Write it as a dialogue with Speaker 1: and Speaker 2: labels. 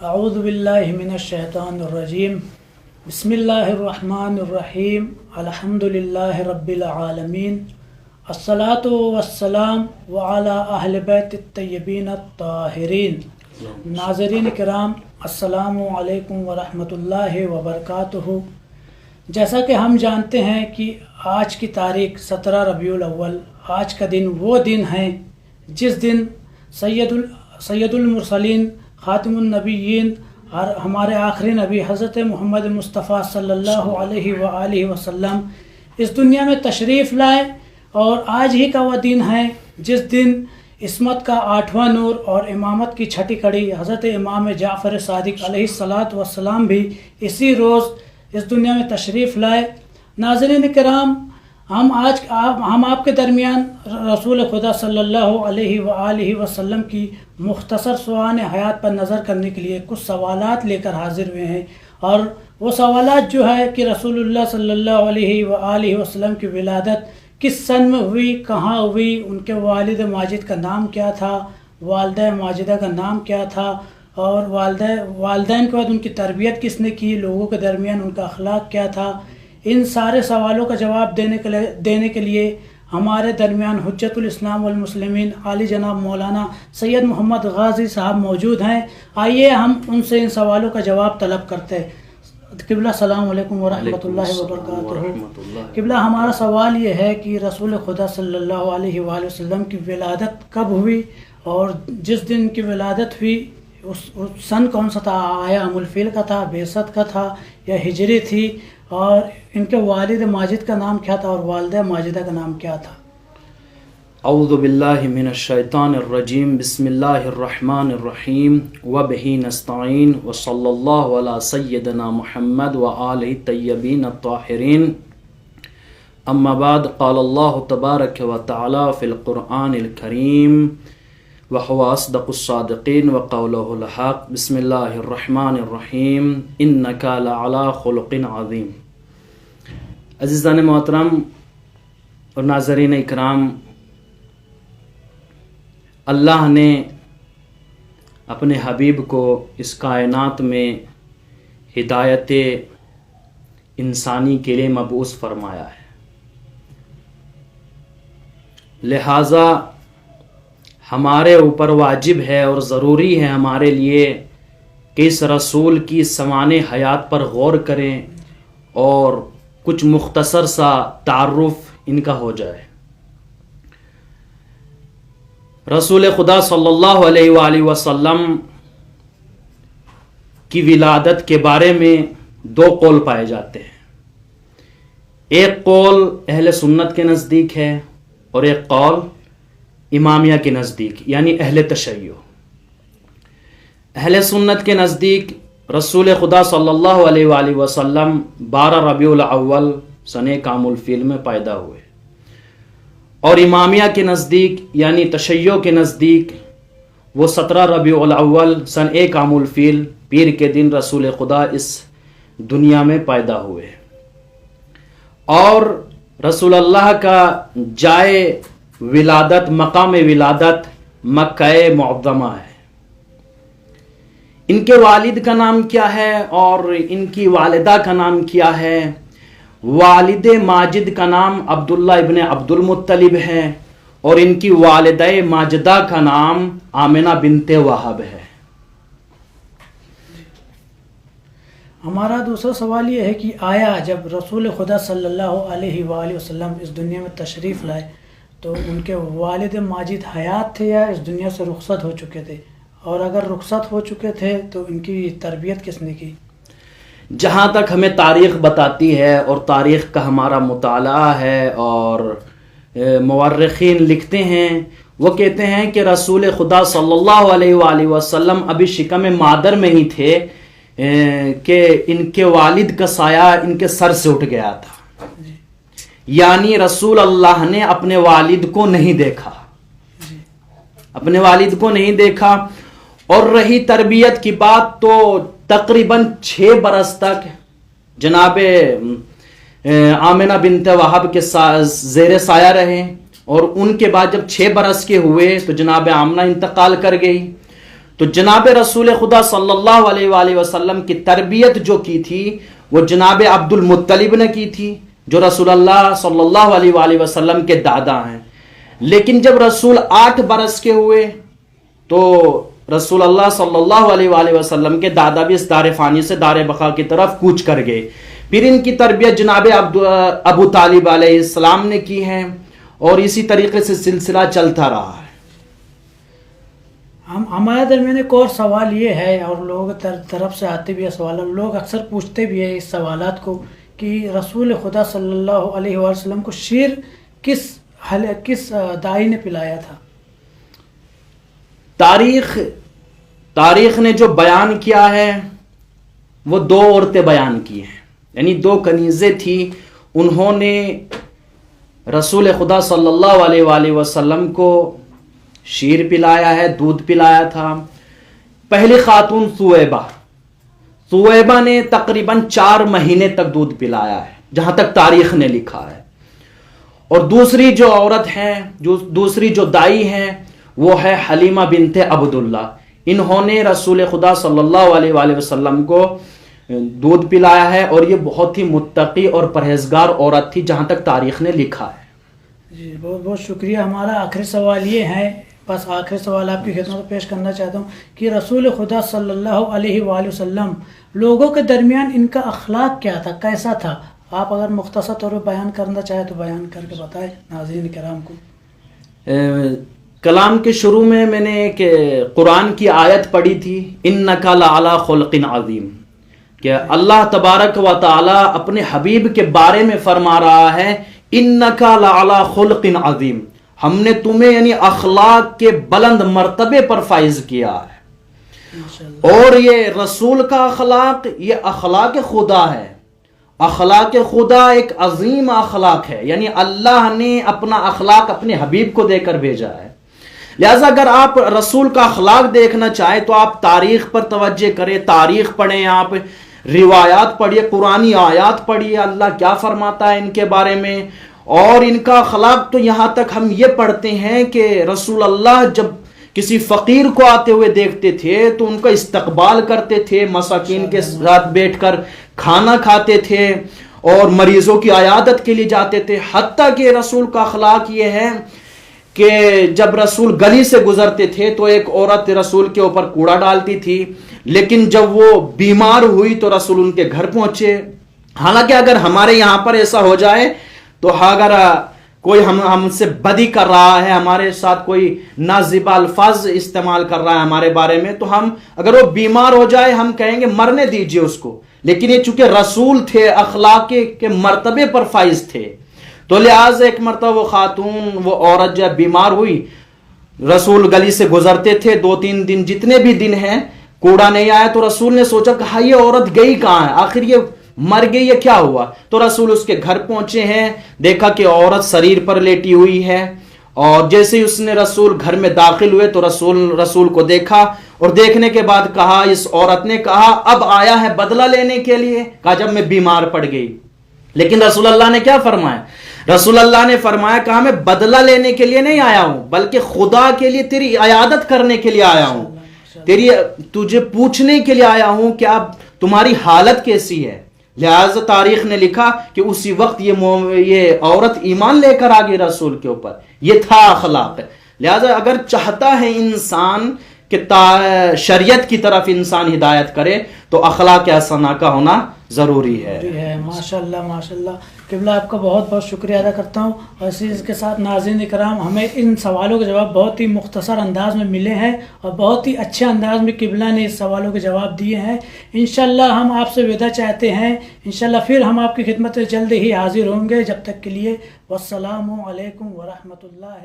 Speaker 1: اعوذ باللہ من الشیطان الرجیم بسم اللہ الرحمن الرحیم الحمد للہ رب العالمین الصلاة والسلام وعلی اہل بیت الطیبین الطاہرین۔ ناظرین کرام، السلام علیکم ورحمۃ اللہ وبرکاتہ۔ جیسا کہ ہم جانتے ہیں کہ آج کی تاریخ 17 ربیع الاول، آج کا دن وہ دن ہے جس دن سید المرسلین، خاتم النبیین اور ہمارے آخری نبی حضرت محمد مصطفیٰ صلی اللہ علیہ وآلہ وسلم اس دنیا میں تشریف لائے، اور آج ہی کا وہ دن ہے جس دن عصمت کا 8واں نور اور امامت کی چھٹی کڑی حضرت امام جعفر صادق علیہ السلام بھی اسی روز اس دنیا میں تشریف لائے۔ ناظرین کرام، ہم آپ کے درمیان رسول خدا صلی اللہ علیہ وآلہ وسلم کی مختصر سوان حیات پر نظر کرنے کے لیے کچھ سوالات لے کر حاضر ہوئے ہیں، اور وہ سوالات جو ہے کہ رسول اللہ صلی اللہ علیہ وآلہ وسلم کی ولادت کس سن میں ہوئی، کہاں ہوئی، ان کے والد ماجد کا نام کیا تھا، والدہ ماجدہ کا نام کیا تھا، اور والدین کے بعد ان کی تربیت کس نے کی، لوگوں کے درمیان ان کا اخلاق کیا تھا۔ ان سارے سوالوں کا جواب دینے کے لیے ہمارے درمیان حجت الاسلام والمسلمین عالی جناب مولانا سید محمد غازی صاحب موجود ہیں۔ آئیے ہم ان سے ان سوالوں کا جواب طلب کرتے ہیں۔ قبلہ السلام علیکم ورحمۃ اللہ وبرکاتہ۔ قبلہ، ہمارا سوال یہ ہے کہ رسول خدا صلی اللہ علیہ وآلہ وسلم کی ولادت کب ہوئی، اور جس دن کی ولادت ہوئی اس سن کون سا تھا؟ آیا عام الفیل کا تھا، بعثت کا تھا، یا ہجری تھی؟ اور ان کے والد ماجد کا نام کیا تھا اور والدہ ماجدہ کا نام کیا تھا؟
Speaker 2: اعوذ باللہ من الشیطان الرجیم، بسم اللہ الرحمن الرحیم، وبہ نستعین، وصلی اللہ علی سیدنا محمد وآلہ الطیبین الطاہرین۔ اما بعد، قال اللہ تبارک و تعالی فی القرآن الکریم، وهو اصدق الصادقین وقولہ الحق۔ بسم اللہ الرحمن الرحیم، انک لعلی خلق عظیم۔ عزیزان محترم اور ناظرین اکرام، اللہ نے اپنے حبیب کو اس کائنات میں ہدایت انسانی کے لیے مبعوث فرمایا ہے، لہٰذا ہمارے اوپر واجب ہے اور ضروری ہے ہمارے لیے کہ اس رسول کی سوانح حیات پر غور کریں اور کچھ مختصر سا تعارف ان کا ہو جائے۔ رسول خدا صلی اللہ علیہ وآلہ وسلم کی ولادت کے بارے میں دو قول پائے جاتے ہیں۔ ایک قول اہل سنت کے نزدیک ہے اور ایک قول امامیہ کے نزدیک، یعنی اہل تشیع۔ اہل سنت کے نزدیک رسول خدا صلی اللہ علیہ وآلہ وسلم 12 ربیع الاول سن عام الفیل میں پیدا ہوئے، اور امامیہ کے نزدیک یعنی تشیع کے نزدیک وہ 17 ربیع الاول سن عام الفیل پیر کے دن رسول خدا اس دنیا میں پیدا ہوئے، اور رسول اللہ کا جائے ولادت، مقام ولادت مکہ معظمہ ہے۔ ان کے والد کا نام کیا ہے اور ان کی والدہ کا نام کیا ہے؟ والد ماجد کا نام عبداللہ ابن عبد المطلب ہے، اور ان کی والدہ ماجدہ کا نام آمنہ بنت وہب ہے۔
Speaker 1: ہمارا دوسرا سوال یہ ہے کہ آیا جب رسول خدا صلی اللہ علیہ وآلہ وسلم اس دنیا میں تشریف لائے تو ان کے والد ماجد حیات تھے یا اس دنیا سے رخصت ہو چکے تھے؟ اور اگر رخصت ہو چکے تھے تو ان کی تربیت کس نے کی؟
Speaker 2: جہاں تک ہمیں تاریخ بتاتی ہے اور تاریخ کا ہمارا مطالعہ ہے اور مورخین لکھتے ہیں، وہ کہتے ہیں کہ رسول خدا صلی اللہ علیہ وآلہ وسلم ابھی شکم مادر میں ہی تھے کہ ان کے والد کا سایہ ان کے سر سے اٹھ گیا تھا، یعنی رسول اللہ نے اپنے والد کو نہیں دیکھا، اپنے والد کو نہیں دیکھا۔ اور رہی تربیت کی بات، تو تقریباً 6 برس تک جناب آمنہ بنت وہب کے زیر سایہ رہے، اور ان کے بعد جب 6 برس کے ہوئے تو جناب آمنہ انتقال کر گئی۔ تو جناب رسول خدا صلی اللہ علیہ وآلہ وسلم کی تربیت جو کی تھی وہ جناب عبد المطلب نے کی تھی، جو رسول اللہ صلی اللہ علیہ وآلہ وسلم کے دادا ہیں. لیکن جب رسول 8 برس کے ہوئے تو رسول اللہ صلی اللہ علیہ وآلہ وسلم کے دادا بھی اس دار فانی سے دار بقا کی طرف کوچ کر گئے. پھر ان کی تربیت جناب ابو طالب علیہ السلام نے کی ہے، اور اسی طریقے سے سلسلہ چلتا رہا ہے.
Speaker 1: ہمارے درمیان ایک اور سوال یہ ہے، اور لوگ طرف سے آتے بھی ہے سوال، لوگ اکثر پوچھتے بھی ہیں اس سوالات کو کہ رسول خدا صلی اللہ علیہ وسلم کو شیر کس دائی نے پلایا تھا؟
Speaker 2: تاریخ نے جو بیان کیا ہے وہ 2 عورتیں بیان کی ہیں، یعنی 2 کنیزیں تھی، انہوں نے رسول خدا صلی اللہ علیہ وآلہ وسلم کو شیر پلایا ہے، دودھ پلایا تھا. پہلی خاتون سویبہ نے تقریباً 4 مہینے تک دودھ پلایا ہے جہاں تک تاریخ نے لکھا ہے. اور دوسری جو عورت ہیں، دوسری جو دائی ہیں، وہ ہے حلیمہ بنت عبداللہ. انہوں نے رسول خدا صلی اللہ علیہ وآلہ وسلم کو دودھ پلایا ہے، اور یہ بہت ہی متقی اور پرہیزگار عورت تھی جہاں تک تاریخ نے لکھا ہے.
Speaker 1: جی بہت بہت شکریہ. ہمارا آخری سوال یہ ہے، بس آخری سوال آپ کی خدمت میں پیش کرنا چاہتا ہوں کہ رسول خدا صلی اللہ علیہ وآلہ وسلم لوگوں کے درمیان ان کا اخلاق کیا تھا، کیسا تھا؟ آپ اگر مختصر طور پر بیان کرنا چاہیں تو بیان کر کے بتائیں ناظرین کرام کو.
Speaker 2: کلام کے شروع میں نے ایک قرآن کی آیت پڑھی تھی، انک لعلی خلق عظیم، کہ اللہ تبارک و تعالی اپنے حبیب کے بارے میں فرما رہا ہے انک لعلی خلق عظیم، ہم نے تمہیں یعنی اخلاق کے بلند مرتبے پر فائز کیا ہے. اور یہ رسول کا اخلاق یہ اخلاق خدا ہے. اخلاق خدا ایک عظیم اخلاق ہے، یعنی اللہ نے اپنا اخلاق اپنے حبیب کو دے کر بھیجا ہے. لہٰذا اگر آپ رسول کا اخلاق دیکھنا چاہیں تو آپ تاریخ پر توجہ کریں، تاریخ پڑھیں، آپ روایات پڑھیے، قرآنی آیات پڑھیے، اللہ کیا فرماتا ہے ان کے بارے میں. اور ان کا اخلاق تو یہاں تک ہم یہ پڑھتے ہیں کہ رسول اللہ جب کسی فقیر کو آتے ہوئے دیکھتے تھے تو ان کا استقبال کرتے تھے، مساکین کے ساتھ بیٹھ کر کھانا کھاتے تھے، اور مریضوں کی عیادت کے لیے جاتے تھے. حتیٰ کہ رسول کا اخلاق یہ ہے کہ جب رسول گلی سے گزرتے تھے تو ایک عورت رسول کے اوپر کوڑا ڈالتی تھی، لیکن جب وہ بیمار ہوئی تو رسول ان کے گھر پہنچے. حالانکہ اگر ہمارے یہاں پر ایسا ہو جائے تو اگر کوئی ہم سے بدی کر رہا ہے، ہمارے ساتھ کوئی نازیبا الفاظ استعمال کر رہا ہے ہمارے بارے میں، تو ہم اگر وہ بیمار ہو جائے ہم کہیں گے مرنے دیجئے اس کو. لیکن یہ چونکہ رسول تھے، اخلاق کے مرتبے پر فائز تھے، تو لہٰذا ایک مرتبہ وہ خاتون، وہ عورت جب بیمار ہوئی، رسول گلی سے گزرتے تھے، 2-3 دن جتنے بھی دن ہیں کوڑا نہیں آیا، تو رسول نے سوچا کہ یہ عورت گئی کہاں ہے، آخر یہ مر گئی، یہ کیا ہوا؟ تو رسول اس کے گھر پہنچے ہیں، دیکھا کہ عورت سریر پر لیٹی ہوئی ہے، اور جیسے ہی اس نے رسول گھر میں داخل ہوئے تو رسول کو دیکھا، اور دیکھنے کے بعد کہا، اس عورت نے کہا اب آیا ہے بدلہ لینے کے لیے، کہا جب میں بیمار پڑ گئی. لیکن رسول اللہ نے کیا فرمایا؟ رسول اللہ نے فرمایا کہا میں بدلہ لینے کے لیے نہیں آیا ہوں، بلکہ خدا کے لیے تیری عیادت کرنے کے لیے آیا ہوں، تجھے پوچھنے کے لیے آیا ہوں کہ اب تمہاری حالت کیسی ہے. لہذا تاریخ نے لکھا کہ اسی وقت یہ عورت ایمان لے کر آ گئی رسول کے اوپر. یہ تھا اخلاق. لہذا اگر چاہتا ہے انسان کہ شریعت کی طرف انسان ہدایت کرے تو اخلاق حسنہ کا ہونا ضروری ہے.
Speaker 1: ماشاءاللہ ماشاءاللہ. قبلہ آپ کا بہت بہت شکریہ ادا کرتا ہوں. اور اسی کے ساتھ ناظرین کرام، ہمیں ان سوالوں کے جواب بہت ہی مختصر انداز میں ملے ہیں، اور بہت ہی اچھے انداز میں قبلہ نے اس سوالوں کے جواب دیے ہیں. انشاءاللہ ہم آپ سے وداع چاہتے ہیں. انشاءاللہ پھر ہم آپ کی خدمت میں جلد ہی حاضر ہوں گے. جب تک کے لیے والسلام علیکم ورحمۃ اللہ.